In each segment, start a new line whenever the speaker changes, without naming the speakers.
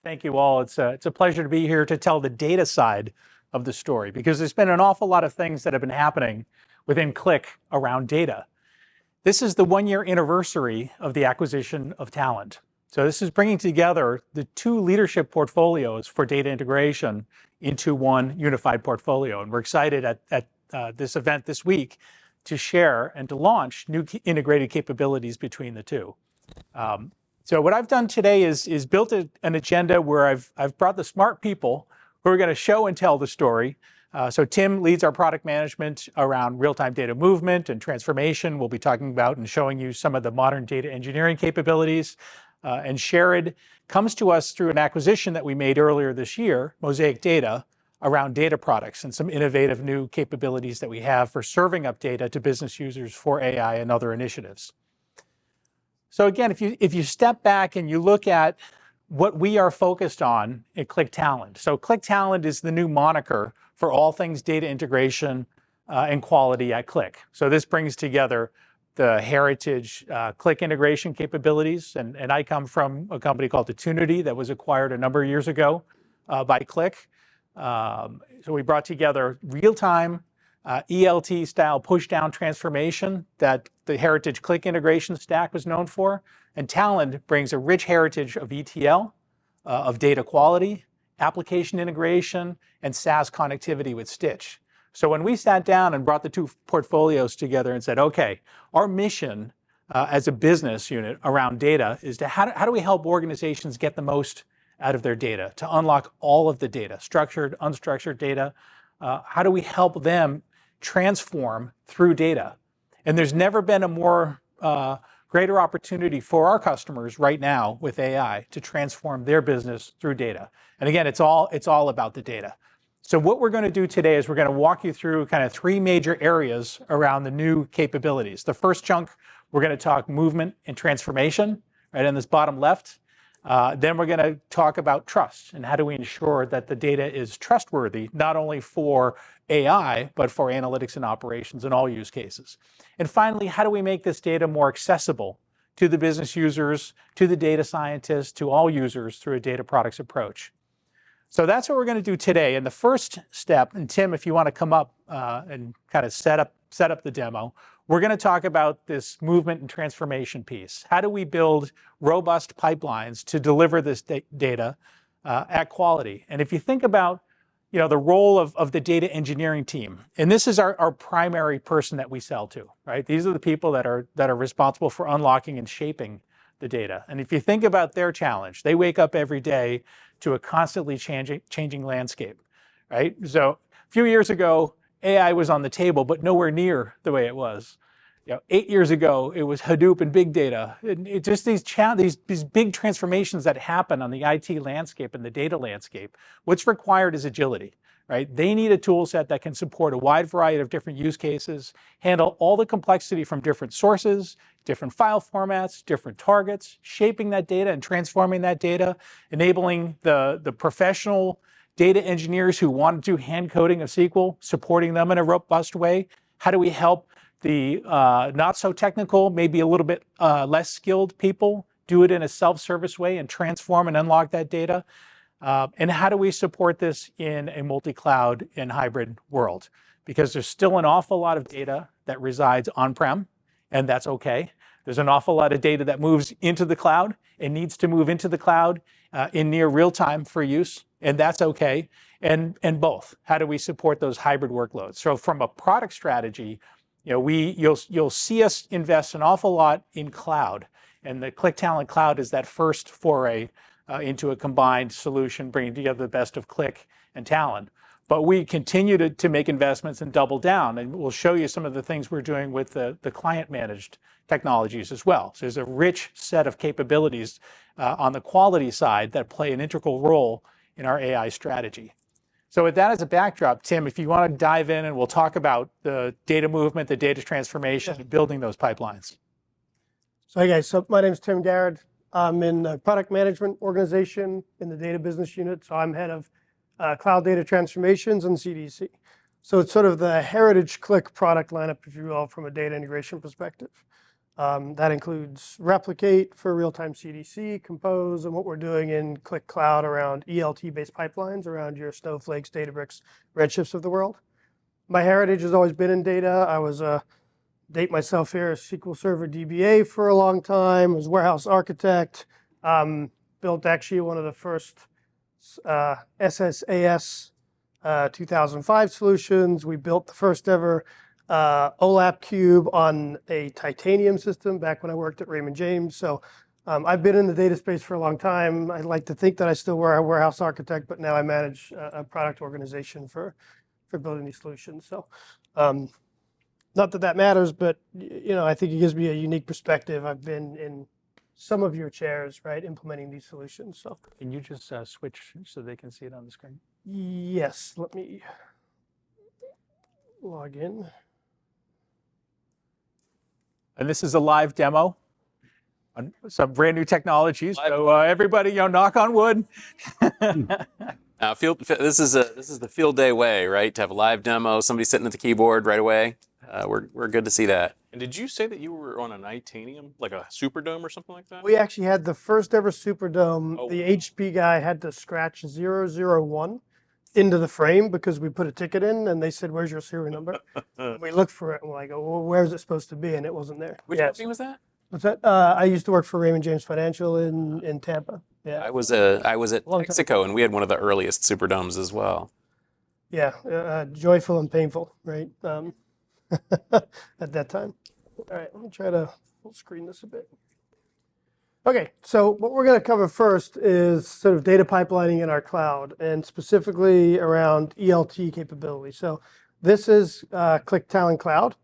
Thank you all. It's a pleasure to be here to tell the data side of the story, because there's been an awful lot of things that have been happening within Qlik around data. This is the 1-year anniversary of the acquisition of Talend. So this is bringing together the two leadership portfolios for data integration into one unified portfolio. And we're excited at this event this week to share and to launch new integrated capabilities between the two. So what I've done today is built an agenda where I've brought the smart people who are going to show and tell the story. So Tim leads our product management around real-time data movement and transformation. We'll be talking about and showing you some of the modern data engineering capabilities. And Sherrod comes to us through an acquisition that we made earlier this year, Mosaic Data, around data products and some innovative new capabilities that we have for serving up data to business users for AI and other initiatives. So again, if you step back and you look at what we are focused on at Qlik Talend. So Qlik Talend is the new moniker for all things data integration and quality at Qlik. So this brings together the heritage Qlik integration capabilities. And I come from a company called Attunity that was acquired a number of years ago by Qlik. So we brought together real-time ELT-style push-down transformation that the heritage Qlik integration stack was known for. And Talend brings a rich heritage of ETL, of data quality, application integration, and SaaS connectivity with Stitch. So when we sat down and brought the two portfolios together and said, okay, our mission as a business unit around data is to how do we help organizations get the most out of their data, to unlock all of the data, structured, unstructured data. How do we help them transform through data? And there's never been a more greater opportunity for our customers right now with AI to transform their business through data. And again, it's all about the data. So what we're going to do today is we're going to walk you through kind of 3 major areas around the new capabilities. The first chunk, we're going to talk movement and transformation, right in this bottom left. Then we're going to talk about trust and how do we ensure that the data is trustworthy, not only for AI, but for analytics and operations in all use cases. And finally, how do we make this data more accessible to the business users, to the data scientists, to all users through a data products approach? So that's what we're going to do today. And the first step, and Tim, if you want to come up and kind of set up the demo, we're going to talk about this movement and transformation piece. How do we build robust pipelines to deliver this data at quality? And if you think about the role of the data engineering team, and this is our primary person that we sell to, right? These are the people that are responsible for unlocking and shaping the data. And if you think about their challenge, they wake up every day to a constantly changing landscape, right? So a few years ago, AI was on the table, but nowhere near the way it was. 8 years ago, it was Hadoop and big data. It just these big transformations that happen on the IT landscape and the data landscape. What's required is agility, right? They need a tool set that can support a wide variety of different use cases, handle all the complexity from different sources, different file formats, different targets, shaping that data and transforming that data, enabling the professional data engineers who want to do hand coding of SQL, supporting them in a robust way. How do we help the not so technical, maybe a little bit less skilled people do it in a self-service way and transform and unlock that data? And how do we support this in a multi-cloud and hybrid world? Because there's still an awful lot of data that resides on-prem, and that's okay. There's an awful lot of data that moves into the cloud and needs to move into the cloud in near real time for use, and that's okay. And both. How do we support those hybrid workloads? So from a product strategy, you'll see us invest an awful lot in cloud, and the Qlik Talend Cloud is that first foray into a combined solution, bringing together the best of Qlik and Talend. But we continue to make investments and double down, and we'll show you some of the things we're doing with the client-managed technologies as well. So there's a rich set of capabilities on the quality side that play an integral role in our AI strategy. So with that as a backdrop, Tim, if you want to dive in and we'll talk about the data movement, the data transformation, and building those pipelines.
So hey guys, so my name is Tim Garrod. I'm in the product management organization in the data business unit. So I'm head of cloud data transformations and CDC. So it's sort of the heritage Qlik product lineup, if you will, from a data integration perspective. That includes Replicate for real-time CDC, Compose, and what we're doing in Qlik Cloud around ELT-based pipelines around your Snowflakes, Databricks, Redshifts of the world. My heritage has always been in data. I was date myself here, a SQL Server DBA for a long time, was warehouse architect, built actually one of the first SSAS 2005 solutions. We built the first ever OLAP cube on a titanium system back when I worked at Raymond James. So I've been in the data space for a long time. I like to think that I still wear a warehouse architect, but now I manage a product organization for building these solutions. So not that that matters, but I think it gives me a unique perspective. I've been in some of your chairs, right, implementing these solutions. So
Can you just switch so they can see it on the screen?
yes, let me log in.
And this is a live demo on some brand new technologies. So everybody, knock on wood.
Now, this is the field day way, right? To have a live demo, somebody sitting at the keyboard right away. We're good to see that.
And did you say that you were on a titanium, like a Superdome or something like that?
We actually had the first ever Superdome.
Oh,
the
wow.
HP guy had to scratch 001 into the frame because we put a ticket in and they said, "Where's your serial number?" We looked for it and we're like, "Oh, well, where's it supposed to be?" And it wasn't there.
Which company was that?
What's that? I used to work for Raymond James Financial in Tampa. Yeah.
I was at
Long time
Mexico, and we had one of the earliest Superdomes as well.
Yeah. Joyful and painful, right? At that time. All right, let me try to full screen this a bit. Okay, so what we're going to cover first is sort of data pipelining in our cloud, and specifically around ELT capability. So this is Qlik Talend Cloud.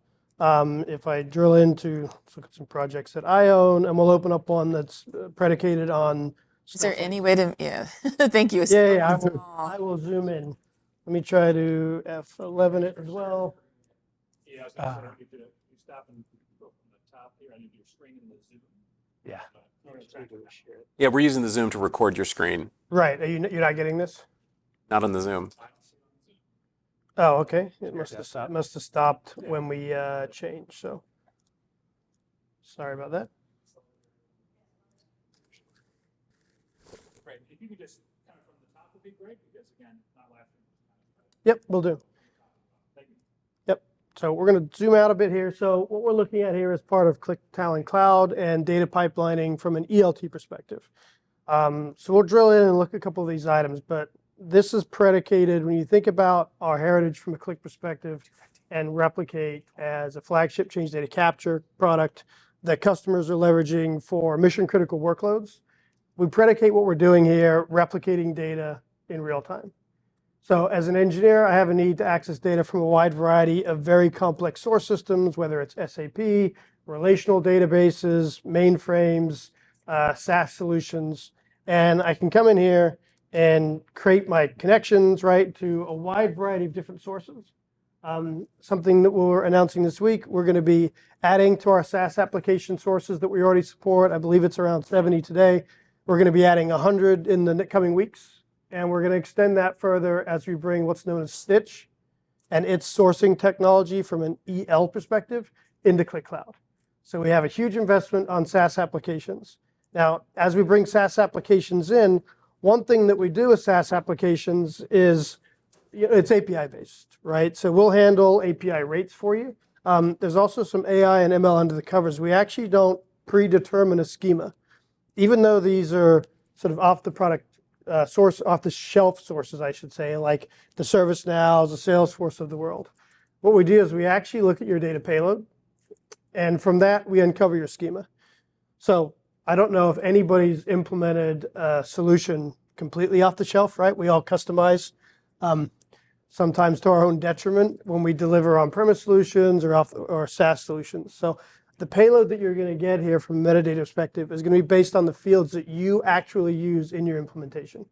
If I drill into, let's look at some projects that I own, and we'll open up one that's predicated on.
Is there any way to, thank you.
Yeah, I will zoom in. Let me try to F11 it as well.
Yeah, you stop and go from the top here and your screen in the Zoom. Yeah.
Yeah, we're using the Zoom to record your screen.
Right, you're not getting this?
Not on the Zoom.
Oh, okay. It must have stopped when we changed. So sorry about that.
Right. If you could just kind of from the top would be great because again, not laughing.
Yep, we'll do. Yep. So we're going to zoom out a bit here. So what we're looking at here is part of Qlik Talend Cloud and data pipelining from an ELT perspective. So we'll drill in and look at a couple of these items, but this is predicated when you think about our heritage from a Qlik perspective and Replicate as a flagship change data capture product that customers are leveraging for mission critical workloads. We predicate what we're doing here, replicating data in real time. So as an engineer, I have a need to access data from a wide variety of very complex source systems, whether it's SAP, relational databases, mainframes, SaaS solutions. And I can come in here and create my connections, right, to a wide variety of different sources. Something that we're announcing this week, we're going to be adding to our SaaS application sources that we already support. I believe it's around 70 today. We're going to be adding 100 in the coming weeks. And we're going to extend that further as we bring what's known as Stitch and its sourcing technology from an EL perspective into Qlik Cloud. So we have a huge investment on SaaS applications. Now, as we bring SaaS applications in, one thing that we do with SaaS applications is it's API based, right? So we'll handle API rates for you. There's also some AI and ML under the covers. We actually don't predetermine a schema. Even though these are sort of off the product off the shelf sources, I should say, like the ServiceNows, the Salesforce of the world. What we do is we actually look at your data payload, and from that we uncover your schema. So I don't know if anybody's implemented a solution completely off the shelf, right? We all customize, sometimes to our own detriment when we deliver on-premise solutions or SaaS solutions. So the payload that you're going to get here from a metadata perspective is going to be based on the fields that you actually use in your implementation.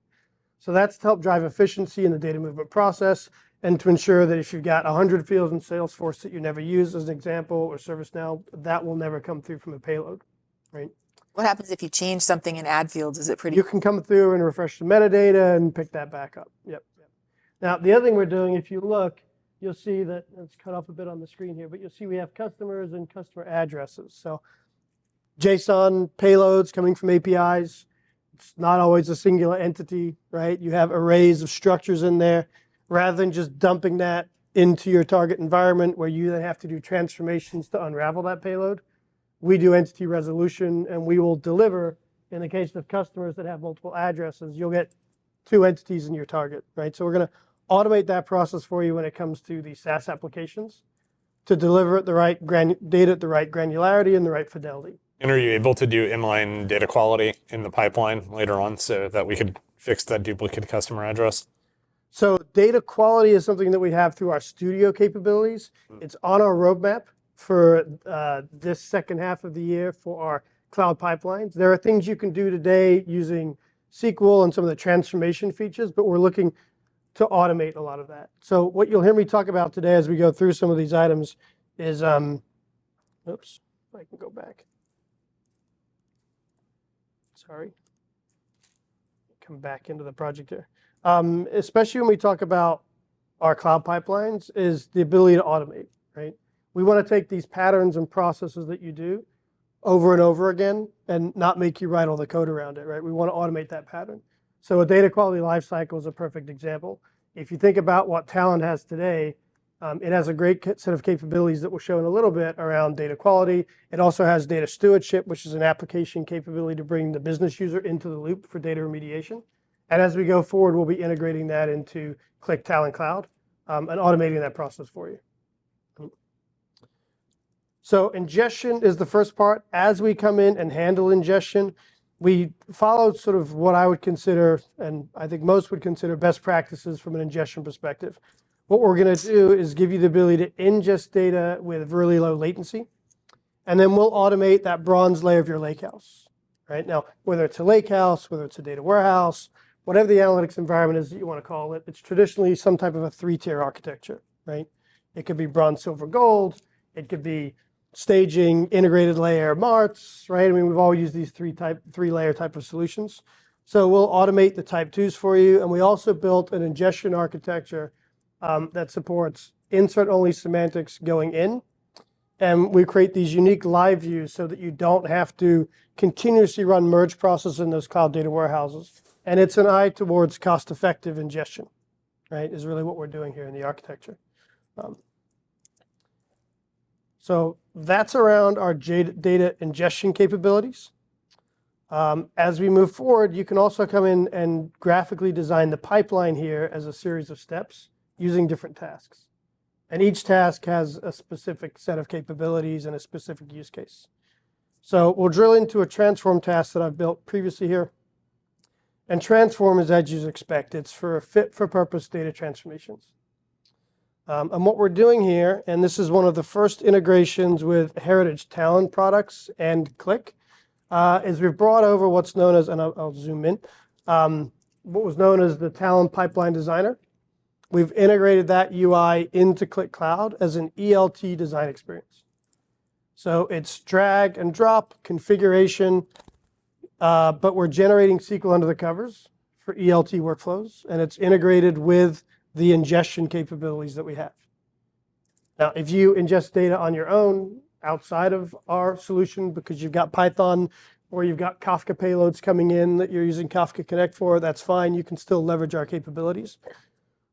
So that's to help drive efficiency in the data movement process and to ensure that if you've got 100 fields in Salesforce that you never use, as an example, or ServiceNow, that will never come through from a payload, right?
What happens if you change something and add fields? Is it pretty?
You can come through and refresh the metadata and pick that back up. Yep. Now, the other thing we're doing, if you look, you'll see that it's cut off a bit on the screen here, but you'll see we have customers and customer addresses. So JSON payloads coming from APIs. It's not always a singular entity, right? You have arrays of structures in there. Rather than just dumping that into your target environment where you then have to do transformations to unravel that payload, we do entity resolution, and we will deliver, in the case of customers that have multiple addresses, you'll get 2 entities in your target, right? So we're going to automate that process for you when it comes to the SaaS applications to deliver the right data at the right granularity and the right fidelity.
And are you able to do inline data quality in the pipeline later on so that we could fix that duplicate customer address?
So data quality is something that we have through our studio capabilities. It's on our roadmap for this second half of the year for our cloud pipelines. There are things you can do today using SQL and some of the transformation features, but we're looking to automate a lot of that. So what you'll hear me talk about today as we go through some of these items is, oops, if I can go back. Sorry. Come back into the project here. Especially when we talk about our cloud pipelines, is the ability to automate, right? We want to take these patterns and processes that you do over and over again and not make you write all the code around it, right? We want to automate that pattern. So a data quality lifecycle is a perfect example. If you think about what Talend has today, it has a great set of capabilities that we'll show in a little bit around data quality. It also has data stewardship, which is an application capability to bring the business user into the loop for data remediation. And as we go forward, we'll be integrating that into Qlik Talend Cloud and automating that process for you. So ingestion is the first part. As we come in and handle ingestion, we follow sort of what I would consider, and I think most would consider, best practices from an ingestion perspective. What we're going to do is give you the ability to ingest data with really low latency, and then we'll automate that bronze layer of your lakehouse. Right now, whether it's a lakehouse, whether it's a data warehouse, whatever the analytics environment is that you want to call it, it's traditionally some type of a 3-tier architecture, right? It could be bronze, silver, gold. It could be staging, integrated layer, marts, right? I mean, we've all used these 3-layer type of solutions. So we'll automate the type 2s for you, and we also built an ingestion architecture that supports insert-only semantics going in. And we create these unique live views so that you don't have to continuously run merge processes in those cloud data warehouses. And it's an eye towards cost-effective ingestion, right, is really what we're doing here in the architecture. So that's around our data ingestion capabilities. As we move forward, you can also come in and graphically design the pipeline here as a series of steps using different tasks. And each task has a specific set of capabilities and a specific use case. So we'll drill into a transform task that I've built previously here. And transform is as you'd expect. It's for fit-for-purpose data transformations. And what we're doing here, and this is one of the first integrations with Heritage Talend products and Qlik, is we've brought over what's known as, and I'll zoom in, what was known as the Talend Pipeline Designer. We've integrated that UI into Qlik Cloud as an ELT design experience. So it's drag and drop configuration, but we're generating SQL under the covers for ELT workflows, and it's integrated with the ingestion capabilities that we have. Now, if you ingest data on your own outside of our solution because you've got Python or you've got Kafka payloads coming in that you're using Kafka Connect for, that's fine. You can still leverage our capabilities.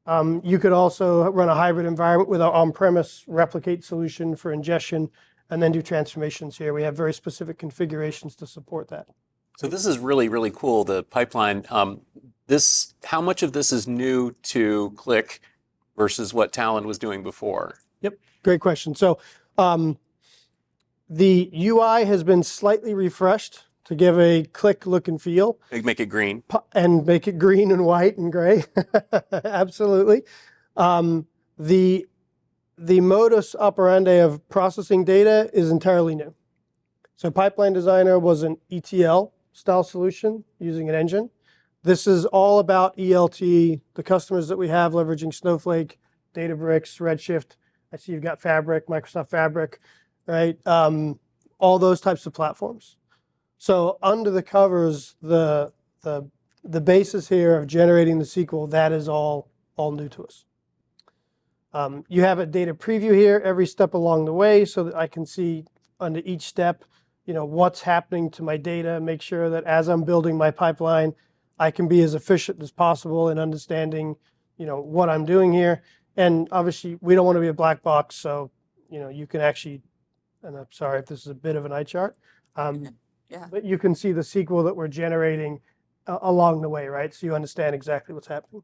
You could also run a hybrid environment with our on-premise replicate solution for ingestion and then do transformations here. We have very specific configurations to support that.
So this is really, really cool, the pipeline. How much of this is new to Qlik versus what Talend was doing before?
Yep, great question. So the UI has been slightly refreshed to give a Qlik look and feel.
Make it green.
And make it green and white and gray. Absolutely. The modus operandi of processing data is entirely new. So Pipeline Designer was an ETL style solution using an engine. This is all about ELT, the customers that we have leveraging Snowflake, Databricks, Redshift. I see you've got Fabric, Microsoft Fabric, right? All those types of platforms. So under the covers, the basis here of generating the SQL, that is all new to us. You have a data preview here every step along the way so that I can see under each step what's happening to my data, make sure that as I'm building my pipeline, I can be as efficient as possible in understanding, what I'm doing here. And obviously, we don't want to be a black box, so you can actually, and I'm sorry if this is a bit of an eye chart,
Yeah.
but you can see the SQL that we're generating along the way, right? So you understand exactly what's happening.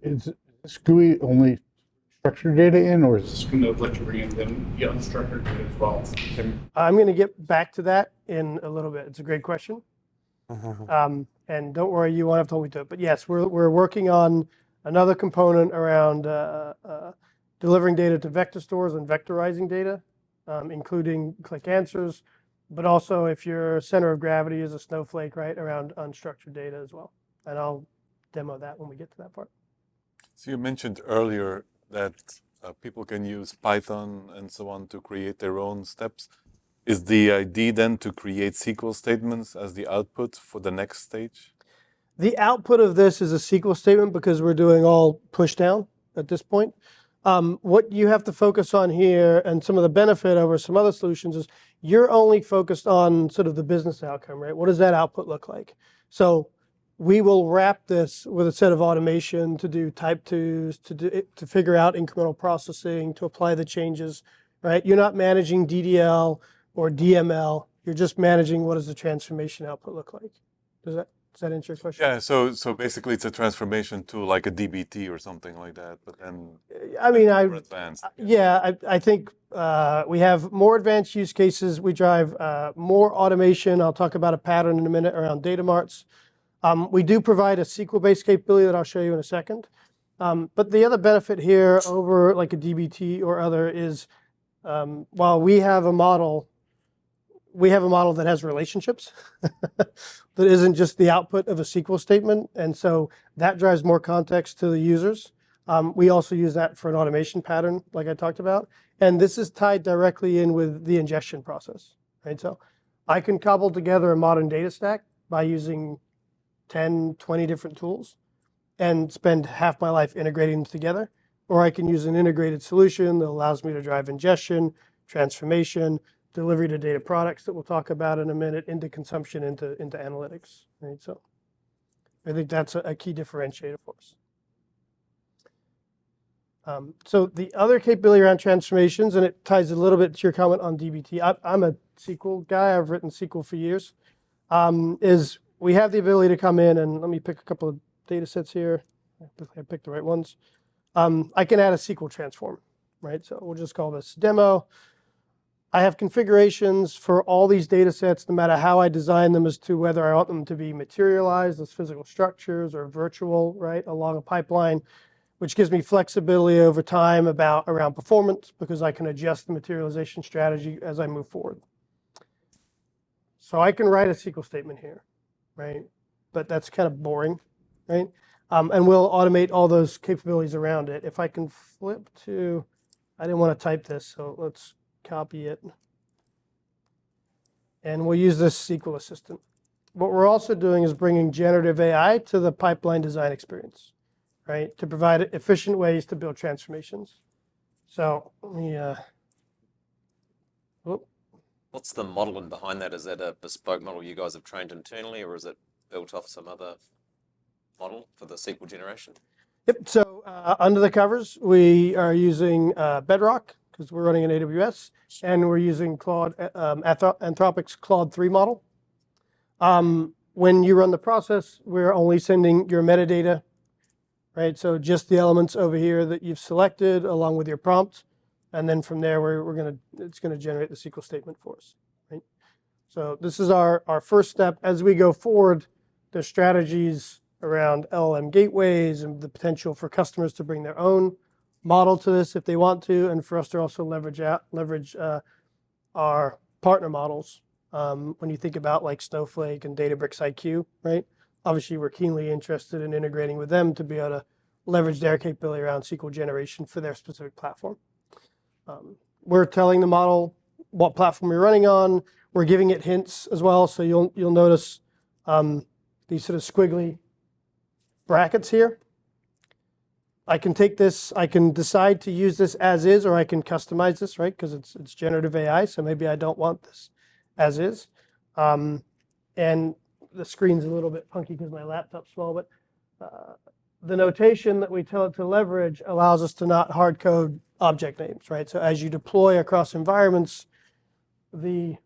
Is this GUI only structured data in, or is this going to let you bring in then the unstructured data as well?
I'm going to get back to that in a little bit. It's a great question. And don't worry, you won't have to hold me to it. But yes, we're working on another component around delivering data to vector stores and vectorizing data, including Qlik Answers, but also if your center of gravity is a snowflake, right, around unstructured data as well. And I'll demo that when we get to that part.
So you mentioned earlier that people can use Python and so on to create their own steps. Is the idea then to create SQL statements as the output for the next stage?
The output of this is a SQL statement because we're doing all push down at this point. What you have to focus on here, and some of the benefit over some other solutions, is you're only focused on sort of the business outcome, right? What does that output look like? So we will wrap this with a set of automation to do type twos, to figure out incremental processing, to apply the changes, right? You're not managing DDL or DML. You're just managing what does the transformation output look like. Does that answer your question?
Yeah, so basically it's a transformation tool like a DBT or something like that, but then
I mean,
more advanced.
I think we have more advanced use cases. We drive more automation. I'll talk about a pattern in a minute around data marts. We do provide a SQL-based capability that I'll show you in a second. But the other benefit here over like a DBT or other is while we have a model that has relationships that isn't just the output of a SQL statement. And so that drives more context to the users. We also use that for an automation pattern like I talked about. And this is tied directly in with the ingestion process, right? So I can cobble together a modern data stack by using 10, 20 different tools and spend half my life integrating them together. Or I can use an integrated solution that allows me to drive ingestion, transformation, delivery to data products that we'll talk about in a minute, into consumption, into analytics, right? So I think that's a key differentiator for us. So the other capability around transformations, and it ties a little bit to your comment on DBT. I'm a SQL guy. I've written SQL for years. Is we have the ability to come in and let me pick a couple of data sets here. I picked the right ones. I can add a SQL transform, right? So we'll just call this demo. I have configurations for all these data sets, no matter how I design them, as to whether I want them to be materialized as physical structures or virtual, right, along a pipeline, which gives me flexibility over time around performance because I can adjust the materialization strategy as I move forward. So I can write a SQL statement here, right? But that's kind of boring, right? And we'll automate all those capabilities around it. If I can flip to, I didn't want to type this, so let's copy it. And we'll use this SQL assistant. What we're also doing is bringing generative AI to the pipeline design experience, right? To provide efficient ways to build transformations. So let me,
What's the modeling behind that? Is that a bespoke model you guys have trained internally, or is it built off some other model for the SQL generation?
Yep, so under the covers, we are using Bedrock, because we're running in AWS, and we're using Anthropic's Claude 3 model. When you run the process, we're only sending your metadata, right? So just the elements over here that you've selected along with your prompt. And then from there, it's gonna generate the SQL statement for us, right? So this is our first step. As we go forward, there's strategies around LLM gateways and the potential for customers to bring their own model to this if they want to, and for us to also leverage our partner models. When you think about like Snowflake and Databricks IQ, right? Obviously, we're keenly interested in integrating with them to be able to leverage their capability around SQL generation for their specific platform. We're telling the model what platform we're running on. We're giving it hints as well. So you'll notice these sort of squiggly brackets here. I can take this, I can decide to use this as is, or I can customize this, right? Because it's generative AI, so maybe I don't want this as is. And the screen's a little bit funky because my laptop's small, but the notation that we tell it to leverage allows us to not hard code object names, right? So as you deploy across environments, the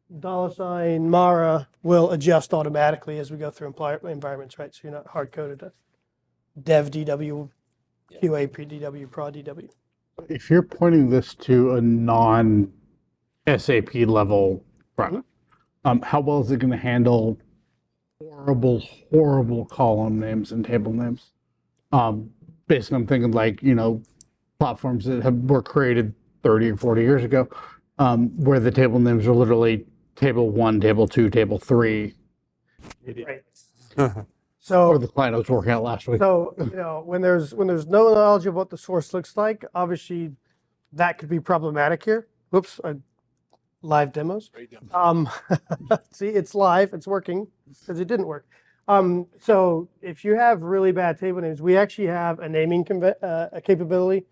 $Mara will adjust automatically as we go through environments, right? So you're not hard coded to dev DW, QA pre DW, prod DW.
If you're pointing this to a non-SAP level product, how well is it going to handle horrible column names and table names? Basically, I'm thinking like, platforms that were created 30 or 40 years ago, where the table names are literally table 1, table 2, table 3.
Right.
Or
So,
the client I was working out last week.
so when there's no knowledge of what the source looks like, obviously that could be problematic here. Whoops, live demos. See, it's live, it's working, because it didn't work. So if you have really bad table names, we actually have a naming capability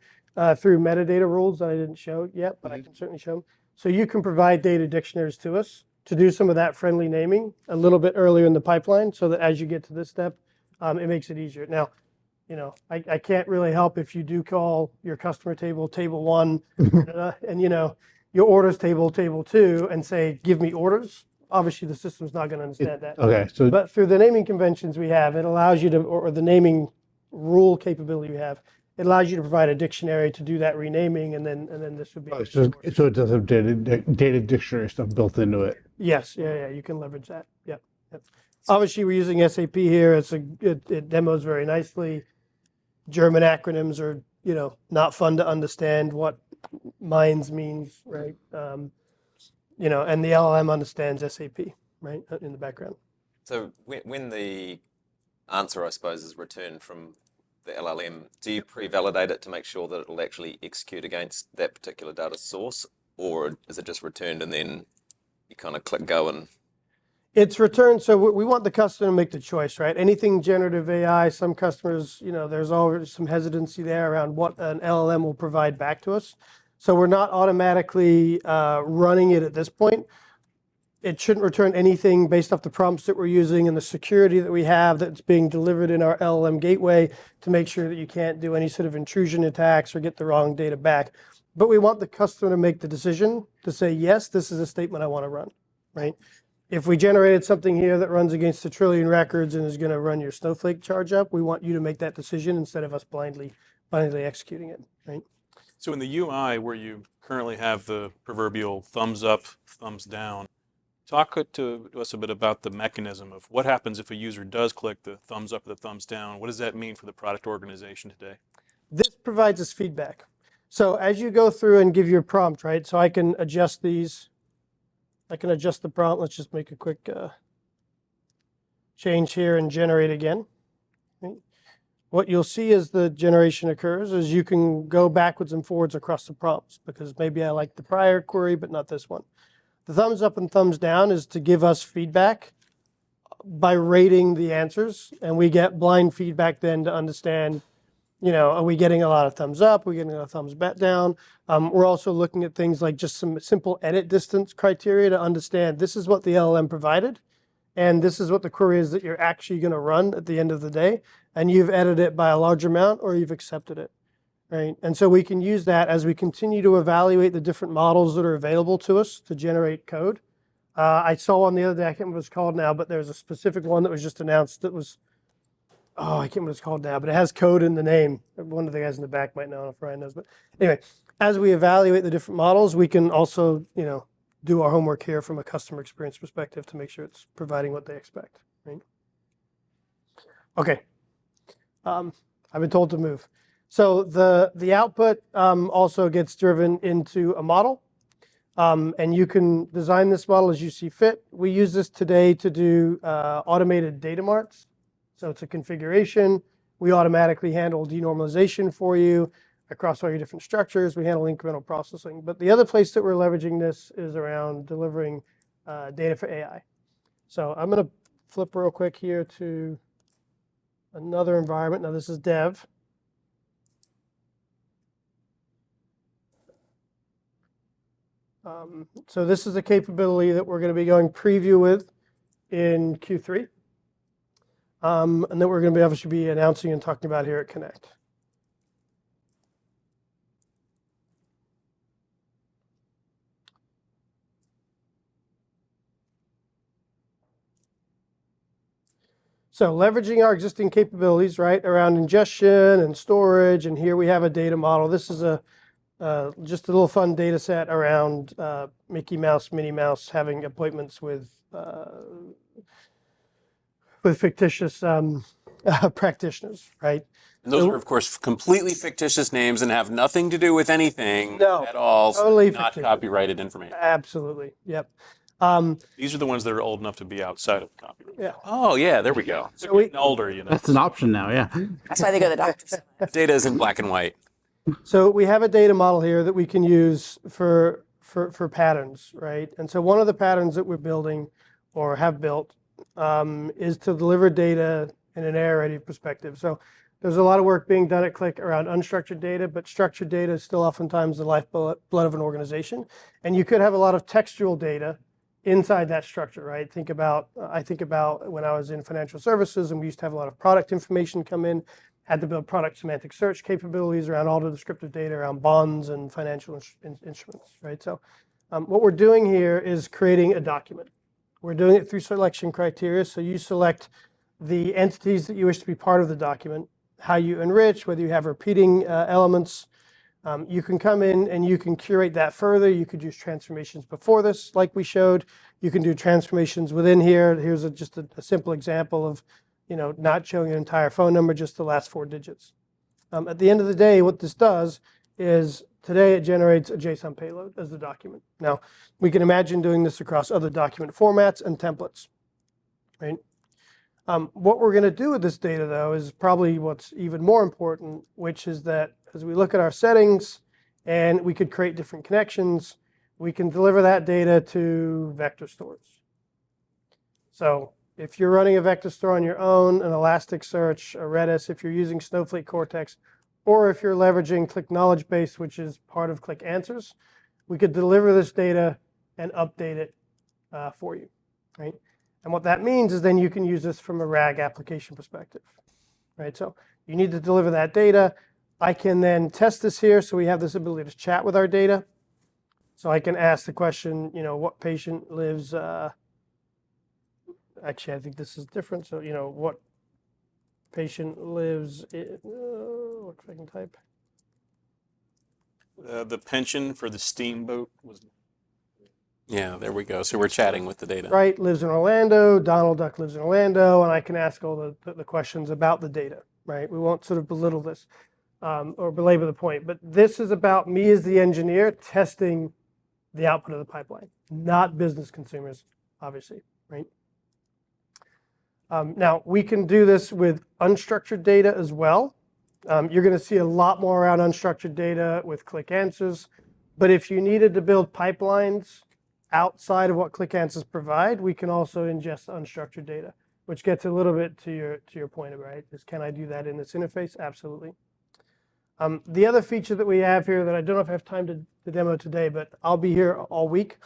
through metadata rules that I didn't show yet, but I can certainly show them. So you can provide data dictionaries to us to do some of that friendly naming a little bit earlier in the pipeline, so that as you get to this step, it makes it easier. Now, I can't really help if you do call your customer table 1, and your orders table 2, and say, give me orders. Obviously, the system's not going to understand that.
Okay, so
But through the naming conventions we have, it allows you to, or the naming rule capability we have, it allows you to provide a dictionary to do that renaming, and then this would be.
so it does have data dictionary stuff built into it.
Yes, yeah, you can leverage that. Yep. Obviously, we're using SAP here. It demos very nicely. German acronyms are, not fun to understand what MINDS means, right? And the LLM understands SAP, right, in the background.
So when the answer, I suppose, is returned from the LLM, do you pre-validate it to make sure that it will actually execute against that particular data source, or is it just returned and then you kind of click go and?
It's returned, so we want the customer to make the choice, right? Anything generative AI, some customers, there's always some hesitancy there around what an LLM will provide back to us. So we're not automatically running it at this point. It shouldn't return anything based off the prompts that we're using and the security that we have that's being delivered in our LLM gateway to make sure that you can't do any sort of intrusion attacks or get the wrong data back. But we want the customer to make the decision to say, yes, this is a statement I want to run, right? If we generated something here that runs against 1 trillion records and is going to run your Snowflake charge up, we want you to make that decision instead of us blindly executing it, right?
So in the UI where you currently have the proverbial thumbs up, thumbs down, talk to us a bit about the mechanism of what happens if a user does click the thumbs up or the thumbs down. What does that mean for the product organization today?
This provides us feedback. So as you go through and give your prompt, right? So I can adjust these. I can adjust the prompt. Let's just make a quick change here and generate again. Right? What you'll see as the generation occurs is you can go backwards and forwards across the prompts, because maybe I like the prior query, but not this one. The thumbs up and thumbs down is to give us feedback by rating the answers, and we get blind feedback then to understand, are we getting a lot of thumbs up? Are we getting a lot of thumbs down? We're also looking at things like just some simple edit distance criteria to understand this is what the LLM provided, and this is what the query is that you're actually going to run at the end of the day, and you've edited it by a large amount or you've accepted it. Right? And so we can use that as we continue to evaluate the different models that are available to us to generate code. I saw one the other day, I can't remember what it's called now, but there's a specific one that was just announced that was, I can't remember what it's called now, but it has code in the name. One of the guys in the back might know if Ryan knows. But anyway, as we evaluate the different models, we can also, do our homework here from a customer experience perspective to make sure it's providing what they expect. Right? Okay. I've been told to move. So the output also gets driven into a model, and you can design this model as you see fit. We use this today to do automated data marts. So it's a configuration. We automatically handle denormalization for you across all your different structures. We handle incremental processing. But the other place that we're leveraging this is around delivering data for AI. So I'm going to flip real quick here to another environment. Now this is dev. So this is a capability that we're going to be going preview with in Q3, and that we're going to obviously be announcing and talking about here at Connect. So leveraging our existing capabilities, right, around ingestion and storage, and here we have a data model. This is just a little fun data set around Mickey Mouse, Minnie Mouse having appointments with fictitious practitioners, right?
And those
So-
are, of course, completely fictitious names and have nothing to do with anything
No,
at all.
totally
Not
fictitious.
copyrighted information.
Absolutely, yep.
These are the ones that are old enough to be outside of copyright.
Yeah.
Oh, yeah, there we go.
So we,
Getting older, you know.
That's an option now, yeah.
That's why they go to the doctors.
Data is in black and white.
So we have a data model here that we can use for patterns, right? And so one of the patterns that we're building or have built is to deliver data in an AI-ready perspective. So there's a lot of work being done at Qlik around unstructured data, but structured data is still oftentimes the lifeblood of an organization. And you could have a lot of textual data inside that structure, right? I think about when I was in financial services and we used to have a lot of product information come in, had to build product semantic search capabilities around all the descriptive data around bonds and financial instruments, right? So what we're doing here is creating a document. We're doing it through selection criteria. So you select the entities that you wish to be part of the document, how you enrich, whether you have repeating elements. You can come in and you can curate that further. You could use transformations before this, like we showed. You can do transformations within here. Here's just a simple example of, not showing an entire phone number, just the last 4 digits. At the end of the day, what this does is today it generates a JSON payload as the document. Now, we can imagine doing this across other document formats and templates, right? What we're going to do with this data, though, is probably what's even more important, which is that as we look at our settings and we could create different connections, we can deliver that data to vector stores. So if you're running a vector store on your own, an Elasticsearch, a Redis, if you're using Snowflake Cortex, or if you're leveraging Qlik Knowledge Base, which is part of Qlik Answers, we could deliver this data and update it for you, right? And what that means is then you can use this from a RAG application perspective, right? So you need to deliver that data. I can then test this here. So we have this ability to chat with our data. So I can ask the question, what patient lives, actually, I think this is different. So, what patient lives in, what if I can type?
The pension for the steamboat was.
Yeah, there we go. So we're chatting with the data.
Right, lives in Orlando. Donald Duck lives in Orlando. And I can ask all the questions about the data, right? We won't sort of belittle this or belabor the point. But this is about me as the engineer testing the output of the pipeline, not business consumers, obviously, right? Now, we can do this with unstructured data as well. You're going to see a lot more around unstructured data with Qlik Answers. But if you needed to build pipelines outside of what Qlik Answers provide, we can also ingest unstructured data, which gets a little bit to your point, right? Is can I do that in this interface? Absolutely. The other feature that we have here that I don't know if I have time to demo today, but I'll be here all week,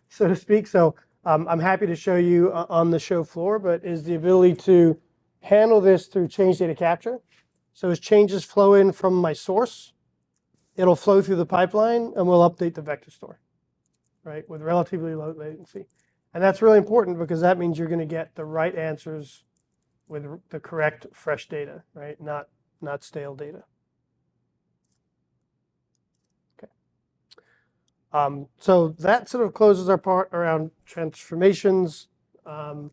so to speak. So I'm happy to show you on the show floor, but is the ability to handle this through change data capture. So as changes flow in from my source, it'll flow through the pipeline and we'll update the vector store, right, with relatively low latency. And that's really important because that means you're going to get the right answers with the correct fresh data, right, not stale data. So that sort of closes our part around transformations. I'm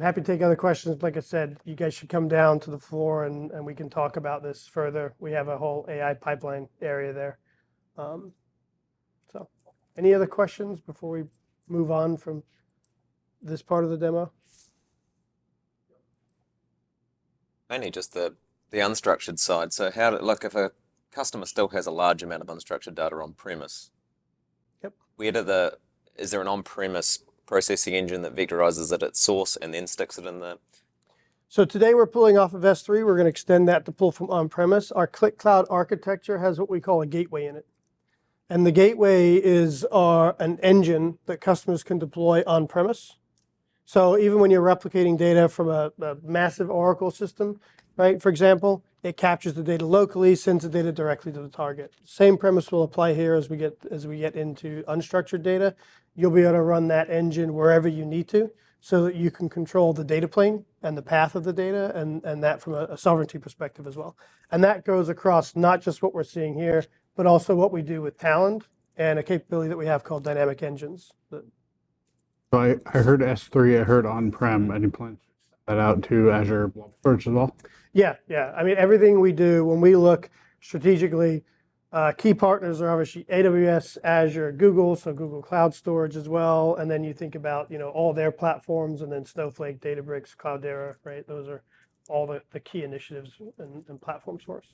happy to take other questions. Like I said, you guys should come down to the floor and we can talk about this further. We have a whole AI pipeline area there. So any other questions before we move on from this part of the demo?
Mainly just the unstructured side. So like if a customer still has a large amount of unstructured data on premise, is there an on-premise processing engine that vectorizes it at source and then sticks it in the?
So today we're pulling off of S3. We're going to extend that to pull from on-premise. Our Qlik Cloud architecture has what we call a gateway in it. And the gateway is an engine that customers can deploy on-premise. So even when you're replicating data from a massive Oracle system, right, for example, it captures the data locally, sends the data directly to the target. Same premise will apply here as we get into unstructured data. You'll be able to run that engine wherever you need to, so that you can control the data plane and the path of the data, and that from a sovereignty perspective as well. And that goes across not just what we're seeing here, but also what we do with Talend and a capability that we have called dynamic engines.
So I heard S3, I heard on-prem. Any plans to extend that out to Azure Blob Storage as well?
Yeah. I mean, everything we do, when we look strategically, key partners are obviously AWS, Azure, Google, so Google Cloud Storage as well. And then you think about, all their platforms, and then Snowflake, Databricks, Cloudera, right? Those are all the key initiatives and platforms for us.